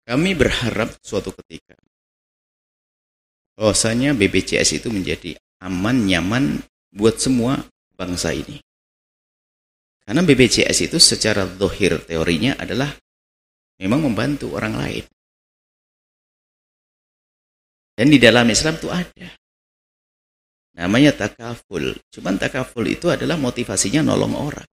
Kami berharap suatu ketika bahwasanya BPJS itu menjadi aman, nyaman buat semua bangsa ini. Karena BPJS itu secara zahir teorinya adalah memang membantu orang lain. Dan di dalam Islam itu ada. Namanya takaful. Cuman takaful itu adalah motivasinya nolong orang.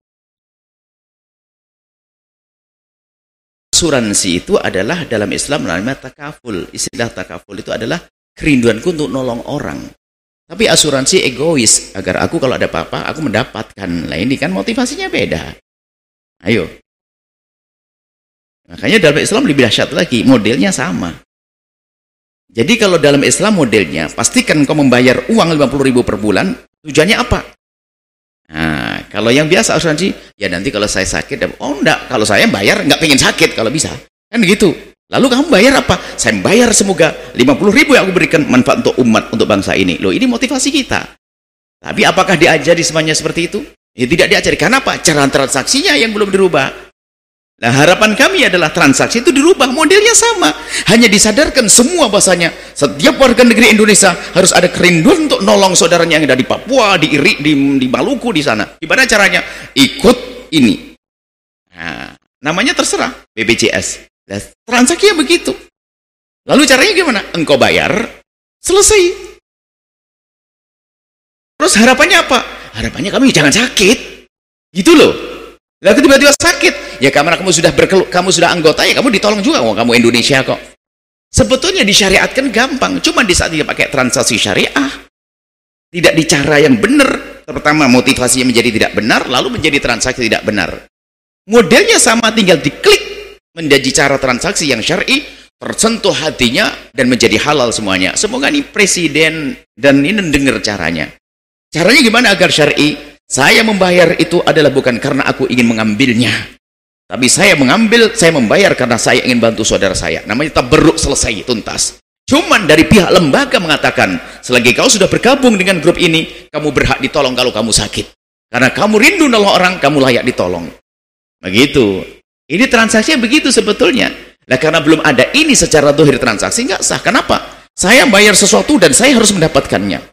Asuransi itu adalah dalam Islam namanya takaful. Istilah takaful itu adalah kerinduanku untuk nolong orang. Tapi asuransi egois, agar aku kalau ada apa-apa aku mendapatkan. Lah ini kan motivasinya beda. Ayo. Makanya dalam Islam lebih dahsyat lagi, modelnya sama. Jadi kalau dalam Islam modelnya, pastikan kau membayar uang 50.000 per bulan, tujuannya apa? Nah, kalau yang biasa asuransi, ya nanti kalau saya sakit, oh enggak, kalau saya bayar enggak pengen sakit kalau bisa. Kan gitu. Lalu kamu bayar apa? Saya bayar semoga 50.000 yang aku berikan manfaat untuk umat, untuk bangsa ini. Loh, ini motivasi kita. Tapi apakah diajari semuanya seperti itu? Ya tidak diajari. Kenapa? Cara transaksinya yang belum dirubah. Nah, harapan kami adalah transaksi itu dirubah, modelnya sama. Hanya disadarkan semua bahasanya setiap warga negeri Indonesia harus ada kerinduan untuk nolong saudaranya yang ada di Papua, di Irik, di Maluku, di sana. Gimana caranya? Ikut ini. Nah, namanya terserah, BPJS. Nah, transaksinya begitu. Lalu caranya gimana? Engkau bayar, selesai. Terus harapannya apa? Harapannya kami jangan sakit. Gitu loh. Lalu tiba-tiba sakit, ya karena kamu sudah anggota, ya kamu ditolong juga. Oh, kamu Indonesia kok. Sebetulnya disyariatkan gampang, cuma di saat dia pakai transaksi syariah, tidak di cara yang benar. Pertama motivasinya menjadi tidak benar, lalu menjadi transaksi tidak benar. Modelnya sama, tinggal diklik menjadi cara transaksi yang syar'i, tersentuh hatinya dan menjadi halal semuanya. Semoga ini presiden dan ini dengar caranya. Caranya gimana agar syar'i? Saya membayar itu adalah bukan karena aku ingin mengambilnya, tapi saya membayar karena saya ingin bantu saudara saya. Namanya tabarruk, selesai, tuntas. Cuman dari pihak lembaga mengatakan, selagi kau sudah bergabung dengan grup ini, kamu berhak ditolong kalau kamu sakit. Karena kamu rindu nolong orang, kamu layak ditolong. Begitu. Ini transaksinya begitu sebetulnya. Nah, karena belum ada ini secara zahir transaksi, nggak sah. Kenapa? Saya bayar sesuatu dan saya harus mendapatkannya.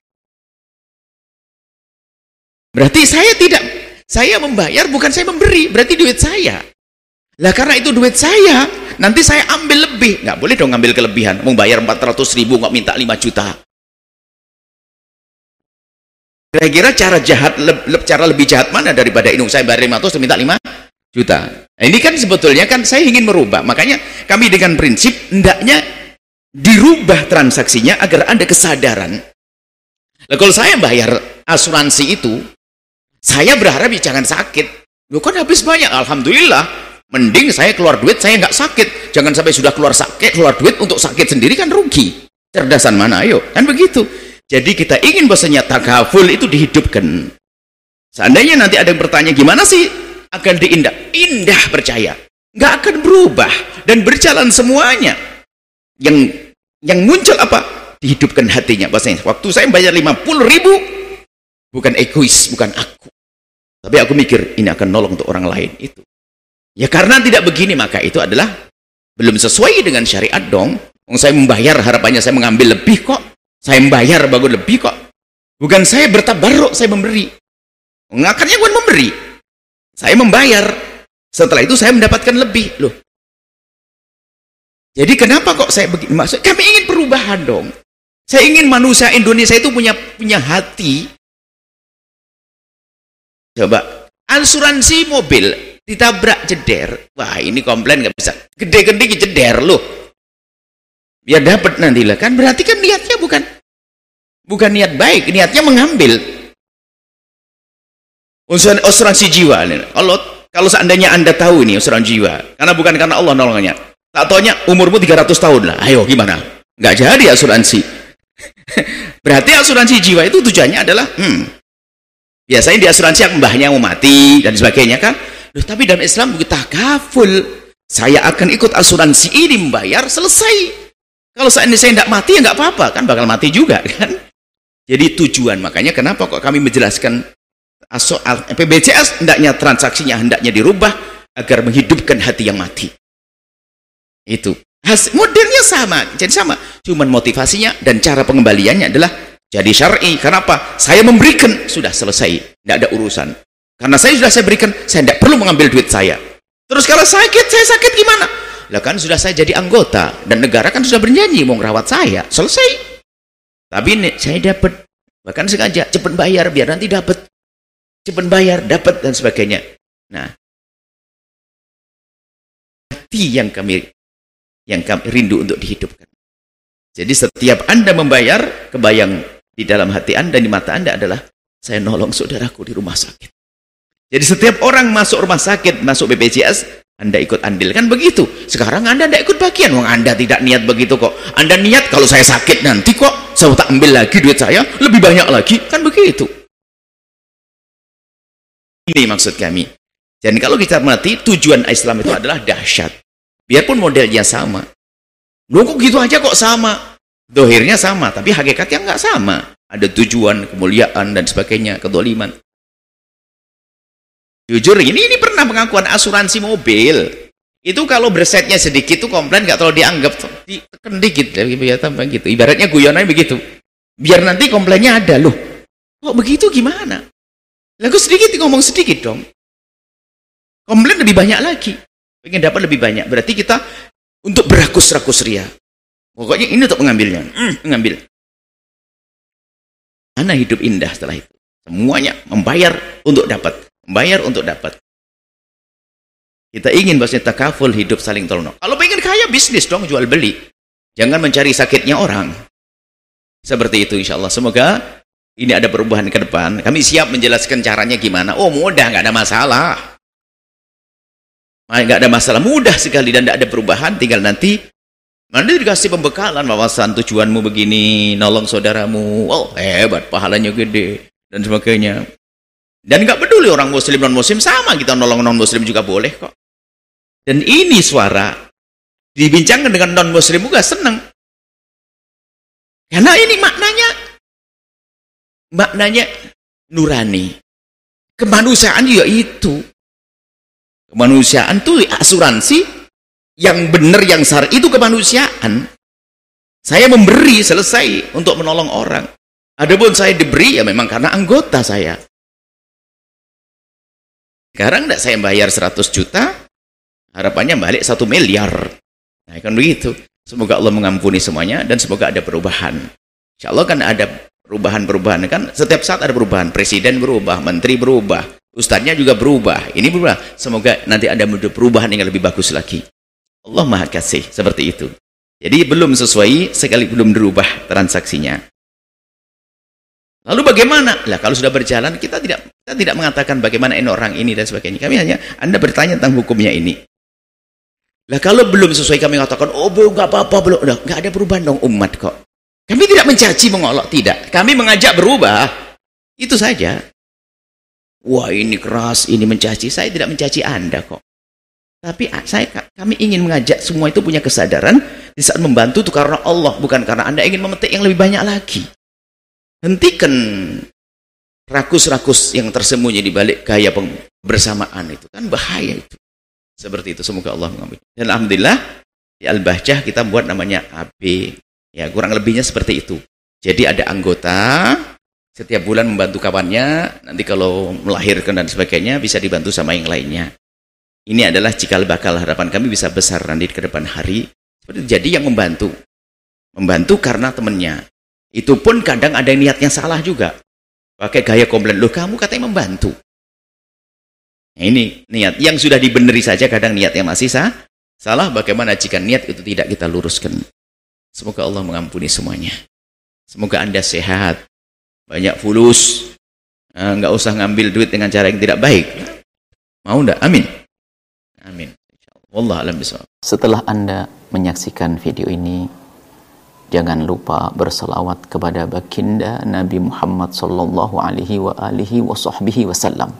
Berarti saya membayar, bukan saya memberi, berarti duit saya. Lah karena itu duit saya, nanti saya ambil lebih. Nggak boleh dong ngambil kelebihan, mau bayar 400.000 nggak minta 5 juta. Kira-kira cara lebih jahat mana daripada ini? Saya bayar 500 minta 5 juta. Nah, ini kan sebetulnya kan saya ingin merubah. Makanya kami dengan prinsip hendaknya dirubah transaksinya agar ada kesadaran. Lah kalau saya bayar asuransi itu, saya berharap ya jangan sakit. Loh kan habis banyak, alhamdulillah. Mending saya keluar duit, saya nggak sakit. Jangan sampai sudah keluar duit untuk sakit sendiri, kan rugi. Cerdasan mana, ayo. Kan begitu. Jadi kita ingin bahasanya takaful itu dihidupkan. Seandainya nanti ada yang bertanya, gimana sih akan diindah? Indah, percaya. Nggak akan berubah. Dan berjalan semuanya. Yang muncul apa? Dihidupkan hatinya. Bahasanya, waktu saya bayar 50.000, bukan egois, bukan aku. Tapi aku mikir, ini akan nolong untuk orang lain. Itu. Ya karena tidak begini, maka itu adalah belum sesuai dengan syariat dong. Saya membayar, harapannya saya mengambil lebih kok. Saya membayar, bagus lebih kok. Bukan saya bertabarruk, saya memberi. Akarnya bukan memberi. Saya membayar. Setelah itu saya mendapatkan lebih. Loh. Jadi kenapa kok saya begini? Maksud, kami ingin perubahan dong. Saya ingin manusia Indonesia itu punya hati. Coba, asuransi mobil ditabrak jeder. Wah, ini komplain nggak bisa. Gede-gede jeder loh. Biar dapat nanti lah. Kan berarti kan niatnya bukan niat baik, niatnya mengambil. Asuransi jiwa. Kalau seandainya Anda tahu ini asuransi jiwa, karena bukan karena Allah nolongnya. Tak taunya umurmu 300 tahun lah. Ayo gimana? Nggak jadi asuransi. Berarti asuransi jiwa itu tujuannya adalah biasanya di asuransi yang mbahnya mau mati dan sebagainya kan. Loh, tapi dalam Islam begitu takaful. Saya akan ikut asuransi ini, membayar, selesai. Kalau saya tidak mati ya nggak apa-apa, kan bakal mati juga kan. Jadi tujuan, makanya kenapa kok kami menjelaskan BPJS hendaknya transaksinya hendaknya dirubah agar menghidupkan hati yang mati. Itu. Modelnya sama, jadi sama. Cuman motivasinya dan cara pengembaliannya adalah jadi syar'i. Kenapa? Saya memberikan, sudah selesai, tidak ada urusan. Karena saya berikan, saya tidak perlu mengambil duit saya. Terus kalau saya sakit gimana? Lah kan sudah saya jadi anggota dan negara kan sudah berjanji mau ngerawat saya, selesai. Tapi ini saya dapat, bahkan sengaja cepat bayar biar nanti dapat, cepat bayar dapat dan sebagainya. Nah, hati yang kami rindu untuk dihidupkan. Jadi setiap Anda membayar, kebayang di dalam hati Anda, di mata Anda adalah saya nolong saudaraku di rumah sakit. Jadi setiap orang masuk rumah sakit, masuk BPJS, Anda ikut andil, kan begitu. Sekarang Anda tidak ikut bagian, wong Anda tidak niat begitu kok. Anda niat kalau saya sakit nanti kok saya tak ambil lagi duit saya, lebih banyak lagi, kan begitu. Ini maksud kami. Dan kalau kita mati, tujuan Islam itu adalah dahsyat. Biarpun modelnya sama. Loh kok gitu aja kok sama? Dohirnya sama, tapi hakikatnya nggak sama. Ada tujuan, kemuliaan, dan sebagainya, kedoliman. Jujur, ini pernah pengakuan asuransi mobil. Itu kalau bersetnya sedikit tuh komplain nggak terlalu dianggap. Ditekan dikit, ya tambah gitu. Ibaratnya guyonannya begitu. Biar nanti komplainnya ada. Loh, kok begitu gimana? Lagu sedikit ngomong sedikit dong. Komplain lebih banyak lagi. Pengen dapat lebih banyak. Berarti kita untuk berakus-rakus ria. Pokoknya ini untuk mengambilnya. Mengambil. Mana hidup indah setelah itu? Semuanya membayar untuk dapat. Membayar untuk dapat. Kita ingin bahasanya takaful, hidup saling tolong. Kalau pengen kaya, bisnis dong, jual beli. Jangan mencari sakitnya orang. Seperti itu insya Allah. Semoga ini ada perubahan ke depan. Kami siap menjelaskan caranya gimana. Oh mudah, nggak ada masalah. Nggak ada masalah, mudah sekali dan tidak ada perubahan. Tinggal nanti dikasih pembekalan, wawasan tujuanmu begini, nolong saudaramu. Oh hebat, pahalanya gede dan sebagainya. Dan nggak peduli orang muslim non muslim, sama kita nolong non muslim juga boleh kok. Dan ini suara dibincangkan dengan non muslim juga senang. Karena ini maknanya nurani. Kemanusiaan juga itu. Kemanusiaan itu asuransi yang benar, yang syar'i itu kemanusiaan. Saya memberi, selesai, untuk menolong orang. Adapun saya diberi ya memang karena anggota saya. Sekarang tidak saya bayar 100 juta, harapannya balik 1 miliar. Nah, kan begitu. Semoga Allah mengampuni semuanya dan semoga ada perubahan. Insya Allah kan ada perubahan-perubahan. Kan setiap saat ada perubahan. Presiden berubah, menteri berubah, ustadznya juga berubah. Ini berubah. Semoga nanti ada perubahan yang lebih bagus lagi. Allah Maha Kasih, seperti itu. Jadi belum sesuai, sekali belum dirubah transaksinya. Lalu bagaimana? Lah kalau sudah berjalan, kita tidak mengatakan bagaimana ini orang ini dan sebagainya. Kami hanya, Anda bertanya tentang hukumnya ini. Lah kalau belum sesuai, kami mengatakan, oh belum, nggak apa-apa, belum. Udah, nggak ada perubahan dong umat kok. Kami tidak mencaci, mengolok, tidak. Kami mengajak berubah. Itu saja. Wah ini keras, ini mencaci. Saya tidak mencaci Anda kok. Tapi kami ingin mengajak semua itu punya kesadaran di saat membantu itu karena Allah, bukan karena Anda ingin memetik yang lebih banyak lagi. Hentikan rakus-rakus yang tersembunyi di balik gaya bersamaan itu, kan bahaya itu. Seperti itu, semoga Allah mengampuni. Dan alhamdulillah di Al-Bahjah kita buat namanya AB. Ya, kurang lebihnya seperti itu. Jadi ada anggota setiap bulan membantu kawannya, nanti kalau melahirkan dan sebagainya bisa dibantu sama yang lainnya. Ini adalah cikal bakal harapan kami bisa besar nanti ke depan hari. Seperti itu. Jadi yang membantu karena temannya. Itu pun kadang ada niatnya salah juga. Pakai gaya komplain, loh kamu katanya membantu. Nah, ini niat. Yang sudah dibeneri saja kadang niatnya masih salah. Bagaimana jika niat itu tidak kita luruskan. Semoga Allah mengampuni semuanya. Semoga Anda sehat. Banyak fulus. Nggak usah ngambil duit dengan cara yang tidak baik. Mau enggak? Amin. Amin. Wallah alam bisawab. Setelah Anda menyaksikan video ini, jangan lupa berselawat kepada baginda Nabi Muhammad sallallahu alaihi wa alihi wa sahbihi wasallam.